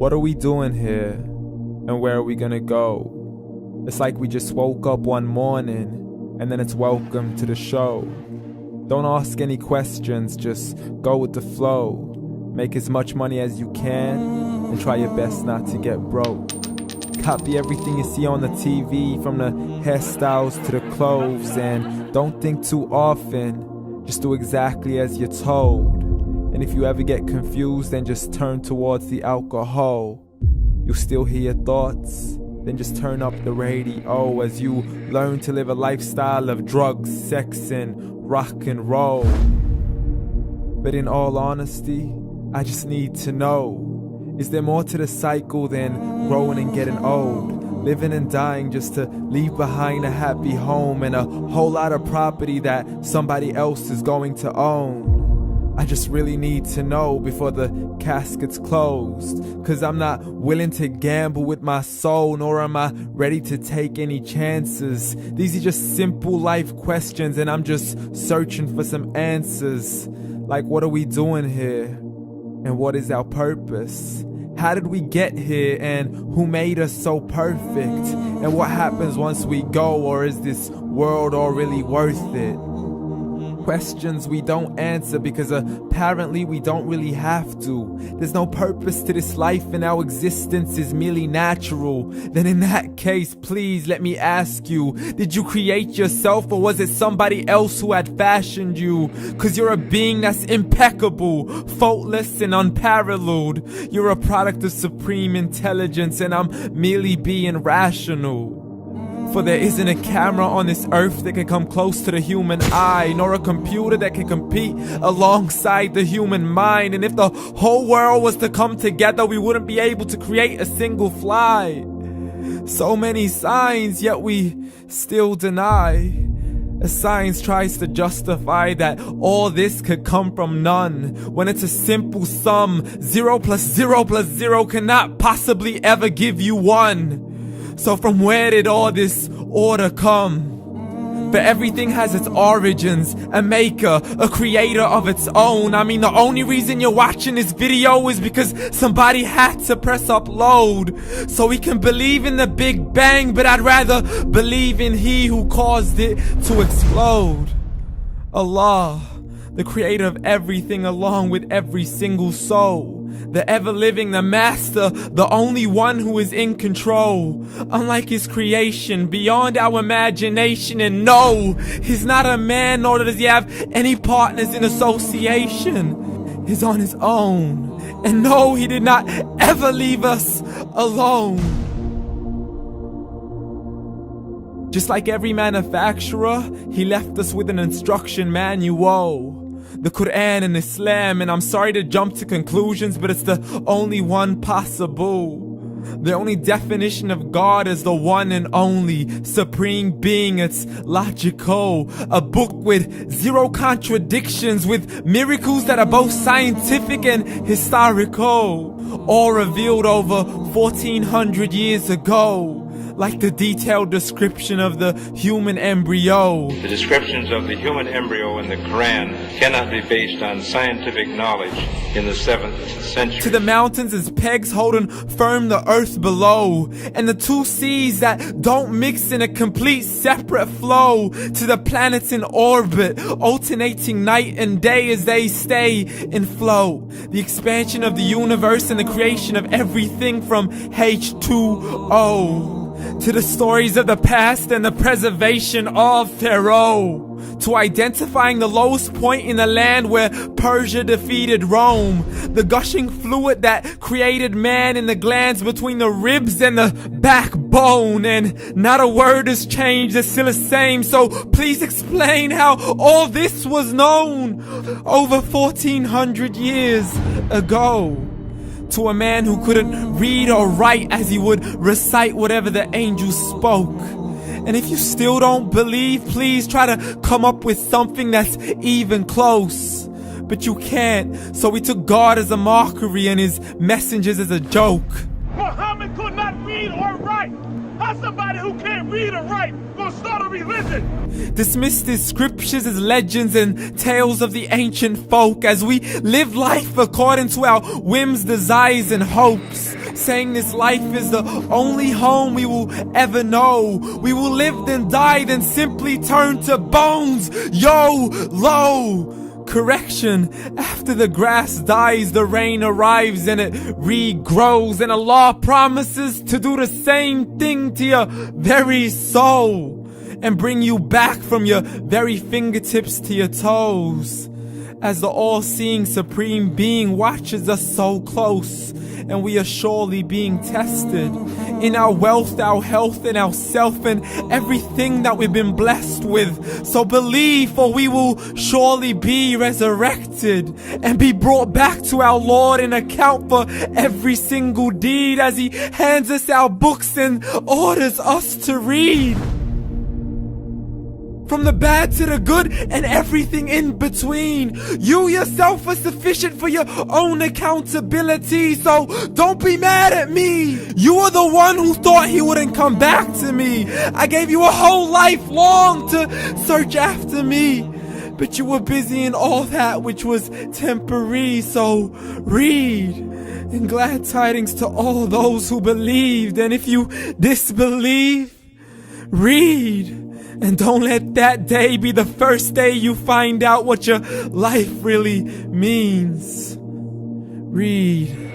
What are we doing here? And where are we gonna go? It's like we just woke up one morning and then it's welcome to the show. Don't ask any questions, just go with the flow. Make as much money as you can and try your best not to get broke. Copy everything you see on the TV, from the hairstyles to the clothes, and don't think too often, just do exactly as you're told. And if you ever get confused, then just turn towards the alcohol. You'll still hear your thoughts, then just turn up the radio as you learn to live a lifestyle of drugs, sex, and rock and roll. But in all honesty, I just need to know, is there more to the cycle than growing and getting old? Living and dying just to leave behind a happy home and a whole lot of property that somebody else is going to own. I just really need to know before the casket's closed, 'cause I'm not willing to gamble with my soul, nor am I ready to take any chances. These are just simple life questions and I'm just searching for some answers. Like, what are we doing here? And what is our purpose? How did we get here, and who made us so perfect? And what happens once we go, or is this world all really worth it? Questions we don't answer because apparently we don't really have to. There's no purpose to this life and our existence is merely natural. Then in that case, please let me ask you, did you create yourself or was it somebody else who had fashioned you? 'Cause you're a being that's impeccable, faultless and unparalleled. You're a product of supreme intelligence and I'm merely being rational. For there isn't a camera on this earth that can come close to the human eye, nor a computer that can compete alongside the human mind. And if the whole world was to come together, we wouldn't be able to create a single fly. So many signs, yet we still deny. As science tries to justify that all this could come from none, when it's a simple sum. 0 plus 0 plus 0 cannot possibly ever give you 1. So from where did all this order come? But everything has its origins, a maker, a creator of its own. I mean, the only reason you're watching this video is because somebody had to press upload. So we can believe in the Big Bang, but I'd rather believe in He who caused it to explode. Allah, the creator of everything along with every single soul. The ever-living, the master, the only one who is in control. Unlike his creation, beyond our imagination. And no, he's not a man, nor does he have any partners in association. He's on his own. And no, he did not ever leave us alone. Just like every manufacturer, he left us with an instruction manual. The Quran and Islam, and I'm sorry to jump to conclusions, but it's the only one possible. The only definition of God is the one and only supreme being. It's logical, a book with 0 contradictions, with miracles that are both scientific and historical, all revealed over 1400 years ago. Like the detailed description of the human embryo. The descriptions of the human embryo in the Quran cannot be based on scientific knowledge in the 7th century. To the mountains as pegs holding firm the earth below, and the 2 seas that don't mix in a complete separate flow. To the planets in orbit, alternating night and day as they stay in flow. The expansion of the universe and the creation of everything from H2O. To the stories of the past and the preservation of Pharaoh. To identifying the lowest point in the land where Persia defeated Rome. The gushing fluid that created man in the glands between the ribs and the backbone. And not a word has changed, it's still the same. So please explain how all this was known over 1400 years ago. To a man who couldn't read or write as he would recite whatever the angels spoke. And if you still don't believe, please try to come up with something that's even close. But you can't, so we took God as a mockery and his messengers as a joke. Muhammad could not read or write. How's somebody who can't read or write gonna start a religion? Dismissed his scriptures as legends and tales of the ancient folk as we live life according to our whims, desires, and hopes. saying this life is the only home we will ever know. We will live then die, then simply turn to bones. YOLO! Correction, after the grass dies, the rain arrives and it regrows, and Allah promises to do the same thing to your very soul and bring you back from your very fingertips to your toes, as the all-seeing supreme being watches us so close, and we are surely being tested in our wealth, our health, and our self, and everything that we've been blessed with. So believe, for we will surely be resurrected and be brought back to our Lord and account for every single deed, as He hands us our books and orders us to read. From the bad to the good and everything in between. You yourself are sufficient for your own accountability, so don't be mad at me. You are the one who thought He wouldn't come back to me. I gave you a whole life long to search after me, but you were busy in all that which was temporary. So read, and glad tidings to all those who believed, and if you disbelieve, read. And don't let that day be the first day you find out what your life really means. Read.